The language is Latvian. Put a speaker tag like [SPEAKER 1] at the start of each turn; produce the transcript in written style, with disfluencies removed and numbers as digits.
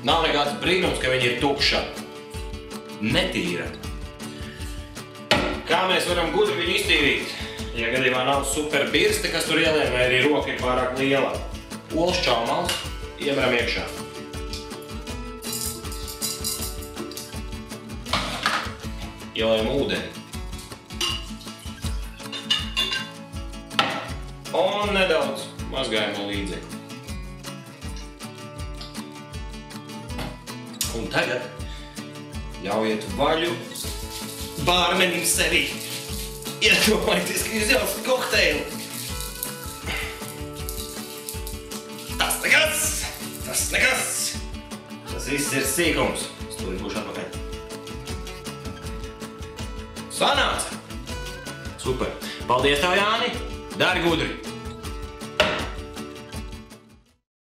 [SPEAKER 1] Nav nekāds brīnums, ka viņa ir tukša. Netīra. Kā mēs varam gudri viņu iztīrīt? Ja gadījumā nav super birste, kas tur ielien, vai arī roka ir pārāk liela. Olas čaumals iemeram iekšā. Ielējam ūdeni. Un nedaudz mazgājamo līdzekli. Un tagad ļaujiet vaļu bārmenim sevi. Iedomājieties, ka jūs jaucat kokteili. Tas nekas! Tas nekas! Tas viss ir sīkums. Es tūlīt būšu atpakaļ. Sanāca! Super! Paldies tev, Jāni! Dari gudri!